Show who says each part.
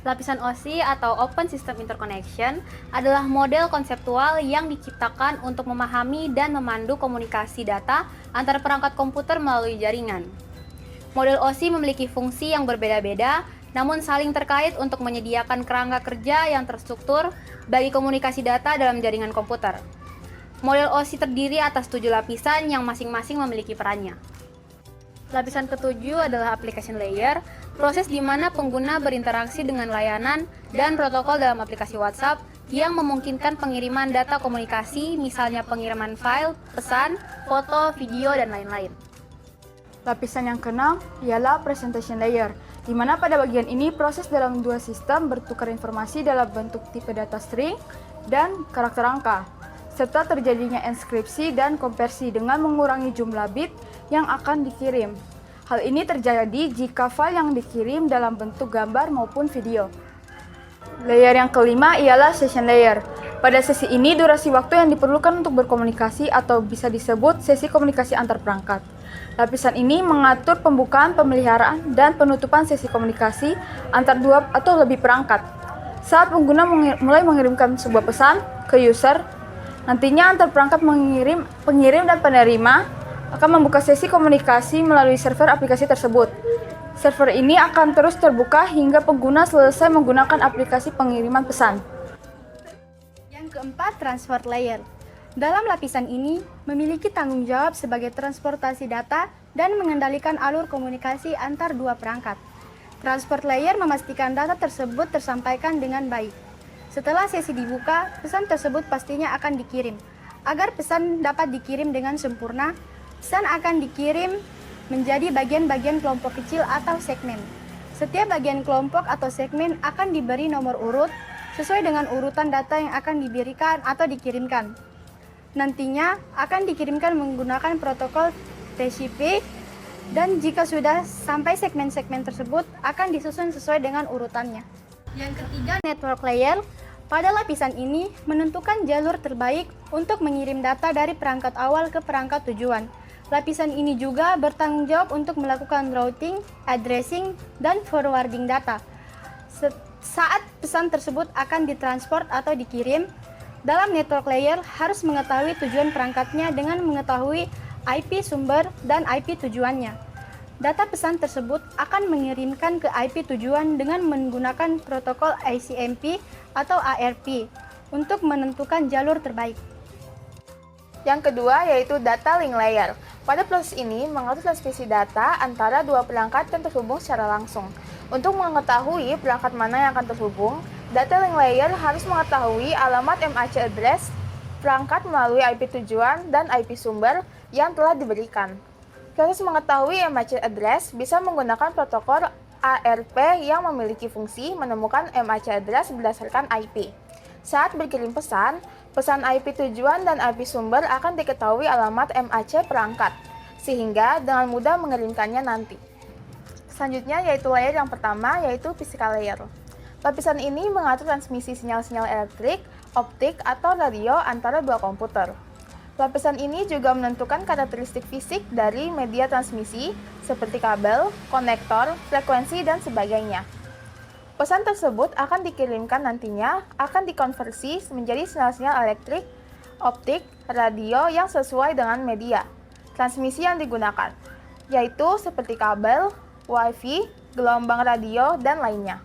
Speaker 1: Lapisan OSI atau Open System Interconnection adalah model konseptual yang diciptakan untuk memahami dan memandu komunikasi data antar perangkat komputer melalui jaringan. Model OSI memiliki fungsi yang berbeda-beda, namun saling terkait untuk menyediakan kerangka kerja yang terstruktur bagi komunikasi data dalam jaringan komputer. Model OSI terdiri atas 7 lapisan yang masing-masing memiliki perannya. Lapisan ketujuh adalah application layer, proses di mana pengguna berinteraksi dengan layanan dan protokol dalam aplikasi WhatsApp yang memungkinkan pengiriman data komunikasi, misalnya pengiriman file, pesan, foto, video, dan lain-lain.
Speaker 2: Lapisan yang keenam ialah presentation layer, di mana pada bagian ini proses dalam dua sistem bertukar informasi dalam bentuk tipe data string dan karakter angka, serta terjadinya enskripsi dan konversi dengan mengurangi jumlah bit yang akan dikirim. Hal ini terjadi jika file yang dikirim dalam bentuk gambar maupun video. Layer yang kelima ialah session layer. Pada sesi ini, durasi waktu yang diperlukan untuk berkomunikasi atau bisa disebut sesi komunikasi antar perangkat. Lapisan ini mengatur pembukaan, pemeliharaan, dan penutupan sesi komunikasi antar dua atau lebih perangkat. Saat pengguna mulai mengirimkan sebuah pesan ke user, nantinya antar perangkat pengirim dan penerima akan membuka sesi komunikasi melalui server aplikasi tersebut. Server ini akan terus terbuka hingga pengguna selesai menggunakan aplikasi pengiriman pesan.
Speaker 3: Yang keempat, transport layer. Dalam lapisan ini, memiliki tanggung jawab sebagai transportasi data dan mengendalikan alur komunikasi antar dua perangkat. Transport layer memastikan data tersebut tersampaikan dengan baik. Setelah sesi dibuka, pesan tersebut pastinya akan dikirim. Agar pesan dapat dikirim dengan sempurna, pesan akan dikirim menjadi bagian-bagian kelompok kecil atau segmen. Setiap bagian kelompok atau segmen akan diberi nomor urut sesuai dengan urutan data yang akan diberikan atau dikirimkan. Nantinya akan dikirimkan menggunakan protokol TCP, dan jika sudah sampai segmen-segmen tersebut akan disusun sesuai dengan urutannya. Yang ketiga, network layer. Pada lapisan ini menentukan jalur terbaik untuk mengirim data dari perangkat awal ke perangkat tujuan. Lapisan ini juga bertanggung jawab untuk melakukan routing, addressing, dan forwarding data. Saat pesan tersebut akan ditransport atau dikirim, dalam network layer harus mengetahui tujuan perangkatnya dengan mengetahui IP sumber dan IP tujuannya. Data pesan tersebut akan mengirimkan ke IP tujuan dengan menggunakan protokol ICMP atau ARP untuk menentukan jalur terbaik.
Speaker 4: Yang kedua yaitu data link layer. Pada proses ini mengatur transmisi data antara dua perangkat yang terhubung secara langsung. Untuk mengetahui perangkat mana yang akan terhubung, data link layer harus mengetahui alamat MAC address perangkat melalui IP tujuan dan IP sumber yang telah diberikan. Proses mengetahui MAC address bisa menggunakan protokol ARP yang memiliki fungsi menemukan MAC address berdasarkan IP. Saat berkirim pesan, pesan IP tujuan dan IP sumber akan diketahui alamat MAC perangkat, sehingga dengan mudah mengirimkannya nanti. Selanjutnya yaitu layer yang pertama, yaitu physical layer. Lapisan ini mengatur transmisi sinyal-sinyal elektrik, optik, atau radio antara dua komputer. Lapisan ini juga menentukan karakteristik fisik dari media transmisi seperti kabel, konektor, frekuensi, dan sebagainya. Pesan tersebut akan dikirimkan nantinya akan dikonversi menjadi sinyal-sinyal elektrik, optik, radio yang sesuai dengan media transmisi yang digunakan, yaitu seperti kabel, WiFi, gelombang radio, dan lainnya.